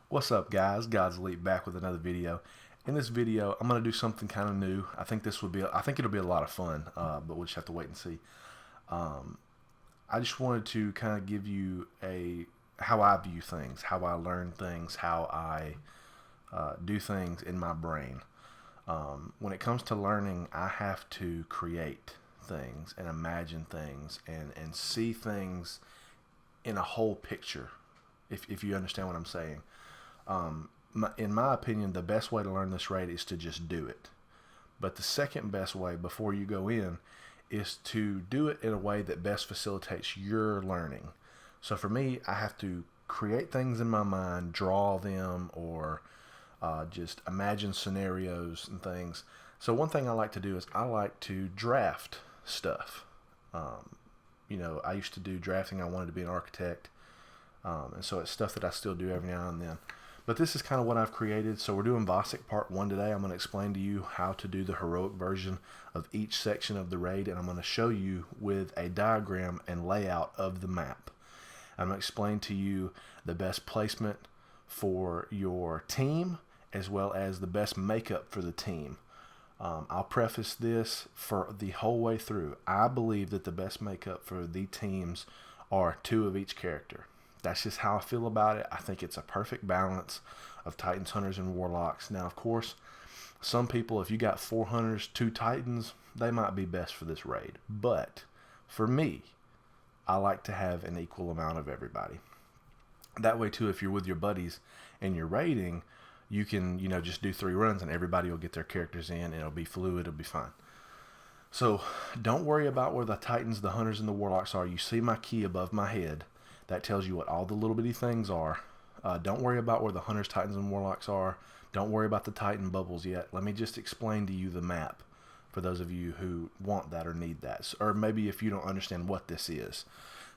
What's up, guys? God's Elite back with another video. In this video, I'm going to do something kind of new. I think it'll be a lot of fun, but we'll just have to wait and see. Um, I just wanted to kind of give you how I view things, how I learn things, how I do things in my brain. When it comes to learning, I have to create things and imagine things and see things in a whole picture, if you understand what I'm saying. In my opinion, the best way to learn this rate is to just do it. But the second best way before you go in is to do it in a way that best facilitates your learning. So for me, I have to create things in my mind, draw them, or just imagine scenarios and things. So one thing I like to do is I like to draft stuff. Um, I used to do drafting. I wanted to be an architect. And so it's stuff that I still do every now and then. But this is kind of what I've created. So we're doing Vosik part 1 today. I'm going to explain to you how to do the heroic version of each section of the raid, and I'm going to show you with a diagram and layout of the map. I'm going to explain to you the best placement for your team as well as the best makeup for the team. I'll preface this for the whole way through. I believe that the best makeup for the teams are 2 of each character. That's just how I feel about it. I think it's a perfect balance of Titans, Hunters, and Warlocks. Now, of course, some people, if you got 4 Hunters, 2 Titans, they might be best for this raid. But for me, I like to have an equal amount of everybody. That way, too, if you're with your buddies and you're raiding, you can, just do 3 runs and everybody will get their characters in and it'll be fluid, it'll be fine. So don't worry about where the Titans, the Hunters, and the Warlocks are. You see my key above my head. That tells you what all the little bitty things are. Don't worry about where the Hunters, Titans, and Warlocks are. Don't worry about the Titan bubbles yet. Let me just explain to you the map for those of you who want that or need that. Or maybe if you don't understand what this is.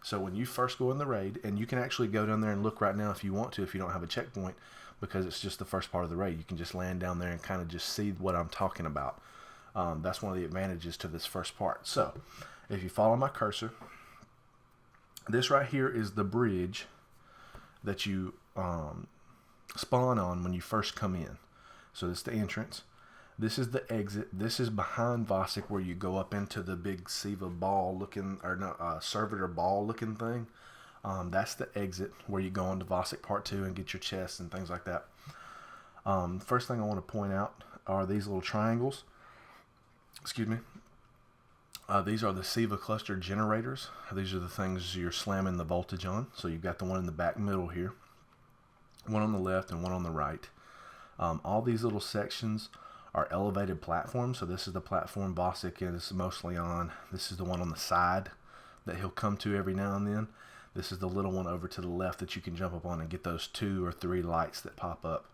So when you first go in the raid, and you can actually go down there and look right now if you want to, if you don't have a checkpoint, because it's just the first part of the raid. You can just land down there and kind of just see what I'm talking about. That's one of the advantages to this first part. So if you follow my cursor, this right here is the bridge that you spawn on when you first come in. So this is the entrance. This is the exit. This is behind Vosik, where you go up into the big Siva ball looking, or no, servitor ball looking thing. That's the exit where you go into Vosik part 2 and get your chests and things like that. First thing I want to point out are these little triangles. Excuse me. These are the Siva cluster generators. These are the things you're slamming the voltage on. So you've got the one in the back middle here, one on the left and one on the right. All these little sections are elevated platforms. So this is the platform Vosik is mostly on. This is the one on the side that he'll come to every now and then. This is the little one over to the left that you can jump up on and get those 2 or 3 lights that pop up.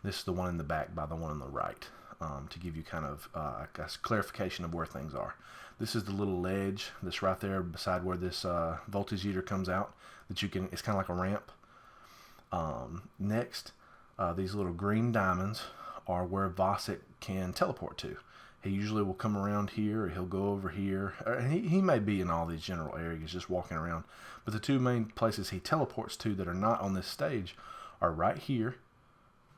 This is the one in the back by the one on the right, to give you kind of a clarification of where things are. This is the little ledge that's right there beside where this voltage heater comes out. That you can. It's kind of like a ramp. Next, these little green diamonds are where Vosik can teleport to. He usually will come around here, or he'll go over here. He may be in all these general areas just walking around. But the 2 main places he teleports to that are not on this stage are right here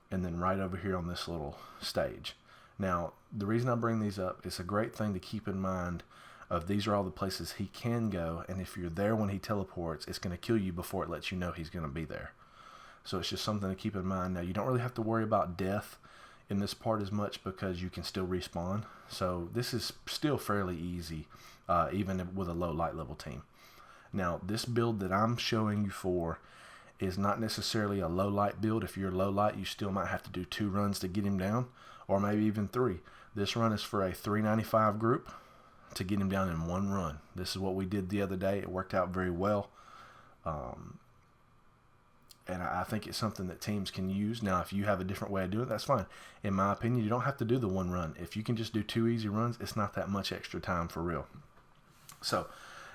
and then right over here on this little stage. Now, the reason I bring these up, it's a great thing to keep in mind of these are all the places he can go, and if you're there when he teleports, it's going to kill you before it lets you know he's going to be there. So it's just something to keep in mind. Now, you don't really have to worry about death in this part as much because you can still respawn. So this is still fairly easy, even with a low light level team. Now, this build that I'm showing you for is not necessarily a low light build. If you're low light, you still might have to do 2 runs to get him down, or maybe even 3. This run is for a 395 group to get him down in 1 run. This is what we did the other day. It worked out very well. And I think it's something that teams can use. Now, if you have a different way of doing it, that's fine. In my opinion, you don't have to do the 1 run. If you can just do 2 easy runs, it's not that much extra time for real. So,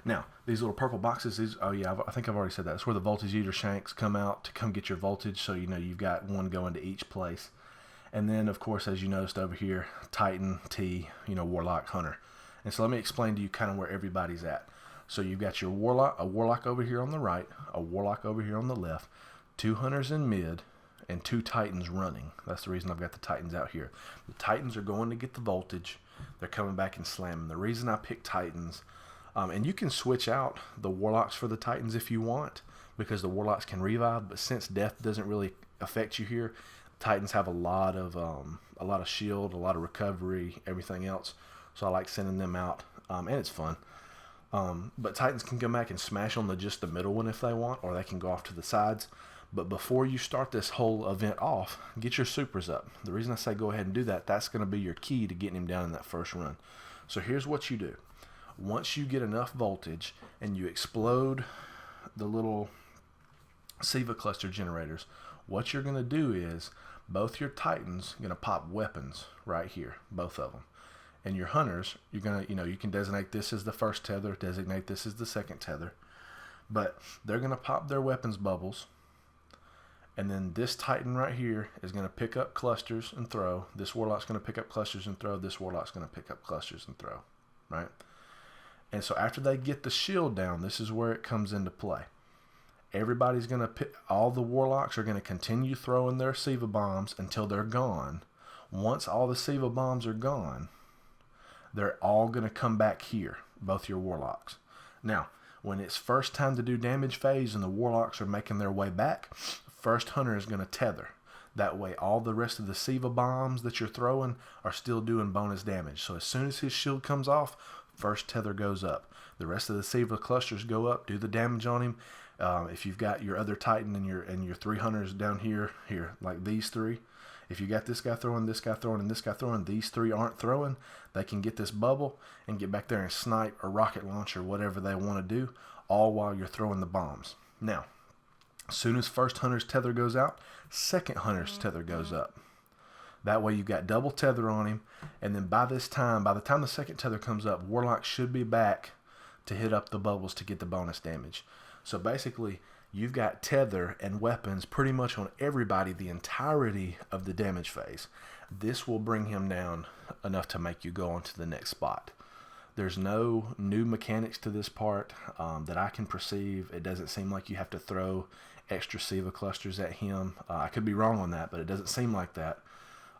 now, these little purple boxes, I think I've already said that. That's where the voltage heater shanks come out to come get your voltage. So, you've got one going to each place. And then, of course, as you noticed over here, Titan, T, Warlock, Hunter. And so let me explain to you kind of where everybody's at. So you've got your Warlock, a Warlock over here on the right, a Warlock over here on the left, 2 Hunters in mid, and 2 Titans running. That's the reason I've got the Titans out here. The Titans are going to get the voltage. They're coming back and slamming. The reason I picked Titans, and you can switch out the Warlocks for the Titans if you want, because the Warlocks can revive, but since death doesn't really affect you here, Titans have a lot of shield, a lot of recovery, everything else. So I like sending them out, and it's fun. But Titans can come back and smash on just the middle one if they want, or they can go off to the sides. But before you start this whole event off, get your supers up. The reason I say go ahead and do that, that's going to be your key to getting him down in that first run. So here's what you do. Once you get enough voltage and you explode the little SIVA cluster generators, what you're going to do is both your Titans are going to pop weapons right here, both of them. And your hunters, you're going to, you can designate this as the first tether, designate this as the second tether. But they're going to pop their weapons bubbles. And then this Titan right here is going to pick up clusters and throw. This Warlock's going to pick up clusters and throw. This Warlock's going to pick up clusters and throw. Right? And so after they get the shield down, this is where it comes into play. Everybody's going to pick, all the Warlocks are going to continue throwing their SIVA bombs until they're gone. Once all the SIVA bombs are gone, they're all going to come back here, both your Warlocks. Now, when it's first time to do damage phase and the Warlocks are making their way back, first hunter is going to tether. That way all the rest of the SIVA bombs that you're throwing are still doing bonus damage. So as soon as his shield comes off, first tether goes up. The rest of the SIVA clusters go up, do the damage on him. If you've got your other Titan and your 3 hunters down here, like these 3, if you got this guy throwing, this guy throwing, and this guy throwing, these 3 aren't throwing, they can get this bubble and get back there and snipe or rocket launch or whatever they want to do, all while you're throwing the bombs. Now, as soon as first hunter's tether goes out, second hunter's tether goes up. That way you've got double tether on him, and then by the time the second tether comes up, Warlock should be back to hit up the bubbles to get the bonus damage. So basically, you've got tether and weapons pretty much on everybody the entirety of the damage phase. This will bring him down enough to make you go on to the next spot. There's no new mechanics to this part that I can perceive. It doesn't seem like you have to throw extra SIVA clusters at him. I could be wrong on that, but it doesn't seem like that.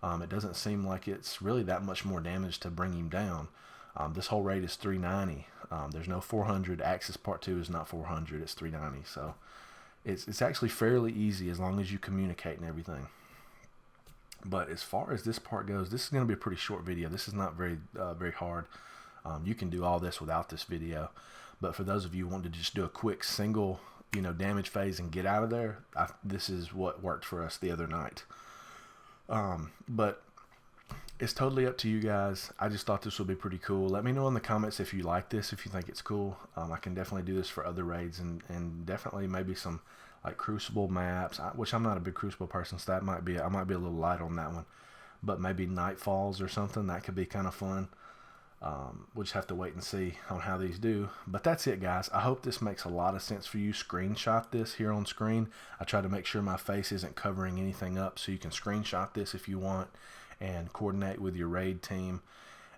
It doesn't seem like it's really that much more damage to bring him down. This whole raid is 390. There's no 400. Axis Part 2 is not 400. It's 390. So it's actually fairly easy as long as you communicate and everything. But as far as this part goes, this is going to be a pretty short video. This is not very hard. You can do all this without this video. But for those of you who want to just do a quick single damage phase and get out of there, this is what worked for us the other night. But it's totally up to you guys. I just thought this would be pretty cool. Let me know in the comments if you like this, if you think it's cool. I can definitely do this for other raids and definitely maybe some like Crucible maps, which I'm not a big Crucible person, so I might be a little light on that one. But maybe Nightfalls or something, that could be kind of fun. We'll just have to wait and see on how these do. But that's it, guys. I hope this makes a lot of sense for you. Screenshot this here on screen. I try to make sure my face isn't covering anything up, so you can screenshot this if you want and coordinate with your raid team.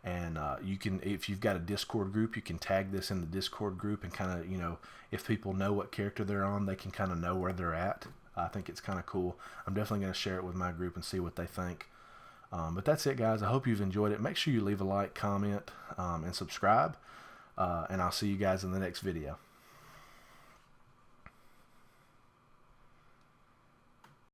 And you can, if you've got a Discord group, you can tag this in the Discord group and kind of, if people know what character they're on, they can kind of know where they're at. I think it's kind of cool. I'm definitely going to share it with my group and see what they think. But that's it, guys. I hope you've enjoyed it. Make sure you leave a like, comment, and subscribe. And I'll see you guys in the next video.